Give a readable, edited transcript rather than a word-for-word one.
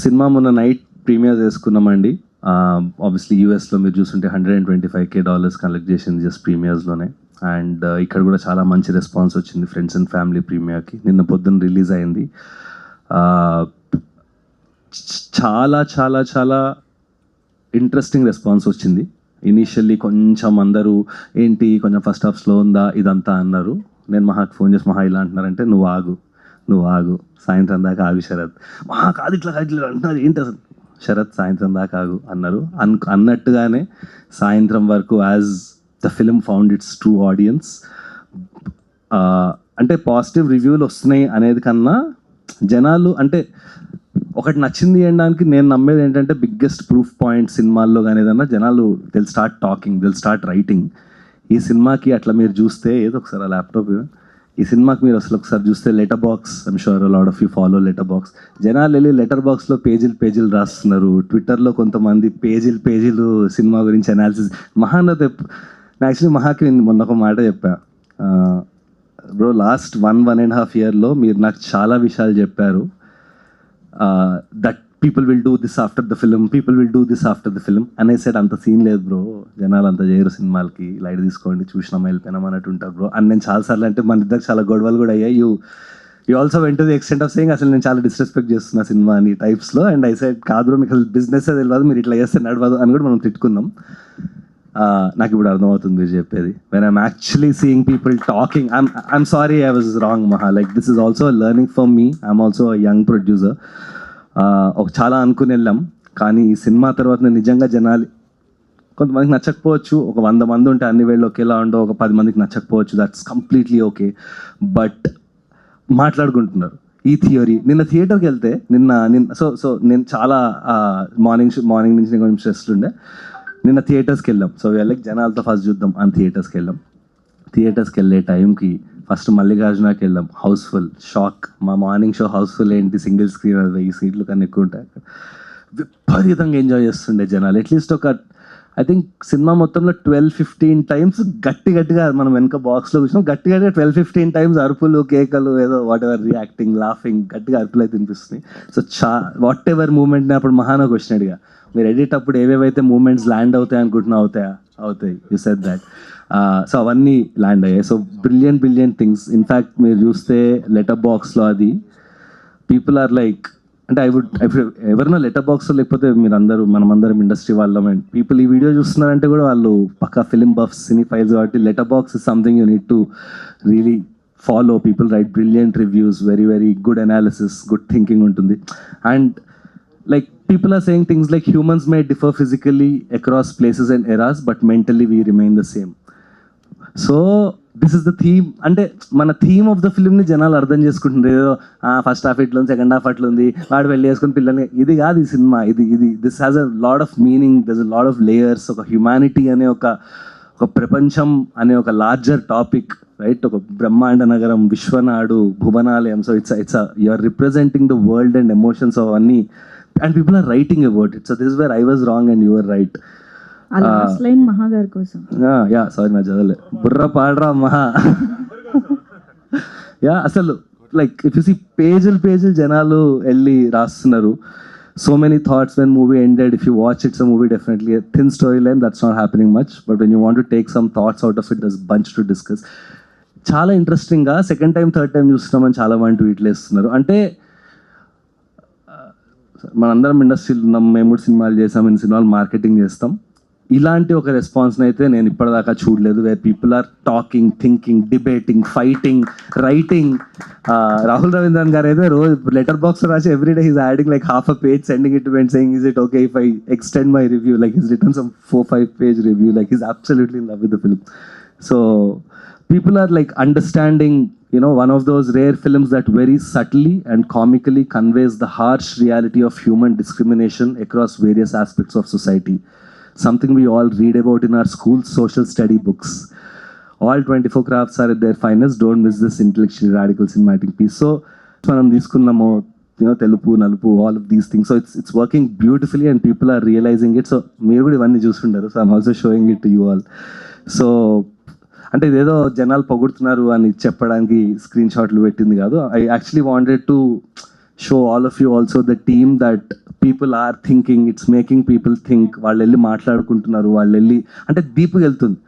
Cinema మొన్న night premier చేసుకున్నామండి. Obviously యూఎస్లో మీరు చూస్తుంటే $125K కలెక్ట్ చేసింది జస్ట్ ప్రీమియర్స్లోనే. అండ్ ఇక్కడ కూడా చాలా మంచి రెస్పాన్స్ వచ్చింది ఫ్రెండ్స్ అండ్ ఫ్యామిలీ ప్రీమియర్కి. నిన్న పొద్దున్న రిలీజ్ అయింది. చాలా చాలా చాలా ఇంట్రెస్టింగ్ రెస్పాన్స్ వచ్చింది. ఇనీషియల్లీ కొంచెం అందరూ ఏంటి కొంచెం ఫస్ట్ హాఫ్ స్లో ఉందా ఇదంతా అన్నారు. నేను మహాకి ఫోన్ చేసి మహా ఇలా అంటున్నారంటే నువ్వు ఆగు సాయంత్రం దాకా ఆగు శరత్. మహా కాదు ఇట్లా అంటున్నారు ఏంటి అసలు. శరత్ సాయంత్రం దాకా ఆగు అన్నారు. అన్నట్టుగానే సాయంత్రం వరకు as the film found it's true audience. అంటే పాజిటివ్ రివ్యూలు వస్తున్నాయి అనేది కన్నా జనాలు అంటే ఒకటి నచ్చింది అనడానికి నేను నమ్మేది ఏంటంటే బిగ్గెస్ట్ ప్రూఫ్ పాయింట్ సినిమాల్లో కానీ ఏదన్నా జనాలు they'll start talking, they'll start writing. ఈ సినిమాకి అట్లా మీరు చూస్తే ఏదో ఒకసారి ల్యాప్టాప్ ఈ సినిమాకి మీరు అసలు ఒకసారి చూస్తే letter box, I'm sure lot of you follow letter box. జనాలు వెళ్ళి లెటర్ బాక్స్లో పేజీలు రాస్తున్నారు. ట్విట్టర్లో కొంతమంది పేజీలు సినిమా గురించి అనాలిసిస్. మహానత యాక్చువల్లీ మహాకి నేను మొన్న ఒక మాట చెప్పా, బ్రో లాస్ట్ 1.5 yearలో మీరు నాకు చాలా విషయాలు చెప్పారు. That people will do this after the film అని సెడ్. అంత సీన్ లేదు బ్రో, జనాలు అంత చేయరు సినిమాలకి, లైట్ తీసుకోండి చూసినాం వెళ్ళిపోయినాం అన్నట్టు ఉంటారు బ్రో అని నేను చాలాసార్లు అంటే మన ఇద్దరు చాలా గొడవలు కూడా అయ్యాయి. You also went to the extent of saying అసలు నేను చాలా డిస్రెస్పెక్ట్ చేస్తున్నా సినిమా అని టైప్స్లో. అండ్ ఐ సెడ్ కాదు బ్రో మీకు అసలు బిజినెస్ తెలియదు, మీరు ఇట్లా చేస్తే నడవదు అని కూడా మనం తిట్టుకున్నాం. నాకు ఇప్పుడు అర్థమవుతుంది మీరు చెప్పేది. When I'm actually seeing people talking, I'm sorry I was wrong Maha. Like this is also learning for me. I'm also young producer. ఒక చాలా అనుకుని వెళ్ళాం, కానీ ఈ సినిమా తర్వాత నేను నిజంగా జనాలు కొంతమందికి నచ్చకపోవచ్చు. ఒక 100 మంది ఉంటే అన్ని వేళ్ళు ఒకేలా ఉండవు, ఒక 10 మందికి నచ్చకపోవచ్చు, దట్స్ కంప్లీట్లీ ఓకే. బట్ మాట్లాడుకుంటున్నారు ఈ థియరీ. నిన్న థియేటర్కి వెళ్తే సో నేను చాలా మార్నింగ్ నుంచి నేను కొంచెం స్ట్రెస్ ఉండే. నిన్న థియేటర్స్కి వెళ్ళాం. సో వెళ్ళకి జనాలతో ఫస్ట్ చూద్దాం అని థియేటర్స్కి వెళ్ళే టైంకి ఫస్ట్ మల్లికార్జునకి వెళ్ళాం, హౌస్ఫుల్. షాక్. మా మార్నింగ్ షో హౌస్ఫుల్ ఏంటి, సింగిల్ స్క్రీన్, 1000 సీట్లు కన్నా ఎక్కువ ఉంటాయి. విపరీతంగా ఎంజాయ్ చేస్తుండే జనాలు. అట్లీస్ట్ ఒక ఐ థింక్ సినిమా మొత్తంలో 12-15 టైమ్స్ గట్టిగా మనం వెనక బాక్స్లో కూర్చున్నాం, గట్టిగా 12-15 టైమ్స్ అరుపులు, కేకలు, ఏదో వాట్ ఎవర్ రియాక్టింగ్, లాఫింగ్, గట్టిగా అరుపులు అయితే వినిపిస్తున్నాయి. సో వాట్ ఎవర్ మూమెంట్ అప్పుడు మహానా క్వశ్చన్ అడిగా, మీరు ఎడిట్ అప్పుడు ఏవేవైతే మూమెంట్స్ ల్యాండ్ అవుతాయి అనుకుంటున్నా అవుతాయి. You said that. సో అవన్నీ ల్యాండ్ అయ్యాయి. So brilliant things. ఇన్ఫ్యాక్ట్ మీరు చూస్తే లెటర్ బాక్స్లో అది పీపుల్ ఆర్ లైక్, అంటే ఎవరైనా లెటర్ బాక్స్లో లేకపోతే మనమందరం ఇండస్ట్రీ వాళ్ళం అండ్ పీపుల్ ఈ వీడియో చూస్తున్నారంటే కూడా వాళ్ళు పక్కా ఫిలిం బఫ్స్, సినీ ఫైల్స్. కాబట్టి Letterboxd is something you need to really follow. People write brilliant reviews, very good analysis, good thinking ఉంటుంది. And like people are saying things like humans may differ physically across places and eras, but mentally we remain the same. So this is the theme. అంటే మన theme of the ఫిల్మ్ని జనాలు అర్థం చేసుకుంటుంది. ఏదో first half ఇట్లా ఉంది, second half అట్లా ఉంది, వాడు వెళ్ళి వేసుకుని పిల్లల్ని, ఇది కాదు ఈ సినిమా. ఇది this has a lot of meaning, this a lot of layers. ఒక హ్యుమానిటీ అనే ఒక ప్రపంచం అనే ఒక లార్జర్ టాపిక్, రైట్? ఒక బ్రహ్మాండ నగరం, విశ్వనాడు, భువనాలయం. So it's you are representing the world and emotions అవన్నీ. And people are writing about it. So this is where I was wrong and you were right. Last line Maha gar kosam. Yeah, sorry na chadale. Burra paadra Maha. Yeah, asalu like if you see page janalu elli rastunaru. So many thoughts when movie ended. If you watch it's a movie definitely a thin storyline, that's not happening much. But when you want to take some thoughts out of it, there's a bunch to discuss. చాలా ఇంట్రెస్టింగ్గా second time third time చూస్తున్నామని చాలా మంది ట్వీట్లు వేస్తున్నారు. అంటే మనందరం ఇండస్ట్రీలో ఉన్నాం, మేము కూడా సినిమాలు చేసాం, ఇన్ని సినిమాలు మార్కెటింగ్ చేస్తాం. ఇలాంటి ఒక రెస్పాన్స్ని అయితే నేను ఇప్పటిదాకా చూడలేదు. Where people are talking, thinking, debating, fighting, writing. Rahul Ravindran గారు అయితే రోజు లెటర్ బాక్స్ రాసి every day he's adding like half a page, sending it to me and saying, is it okay if I extend my review? Like he's written some 4-5 page review. Like he's absolutely in love with the film. So people are like understanding, you know, one of those rare films that very subtly and comically conveys the harsh reality of human discrimination across various aspects of society. Something we all read about in our school's social study books. All 24 crafts are at their finest. Don't miss this intellectually radical cinematic piece. So మనం తీసుకున్నాము, you know, తెలుపు నలుపు, all of these things. So it's working beautifully and people are realizing it. So మీరు కూడా ఇవన్నీ చూస్తుంటారు. So I'm also showing it to you all. So అంటే ఇదేదో జనాలు పొగుడుతున్నారు అని చెప్పడానికి స్క్రీన్ షాట్లు పెట్టింది కాదు. I actually wanted to show all of you also the team that people are thinking, it's making people think. వాళ్ళు వెళ్ళి మాట్లాడుకుంటున్నారు, వాళ్ళు వెళ్ళి అంటే డీప్గా వెళ్తుంది.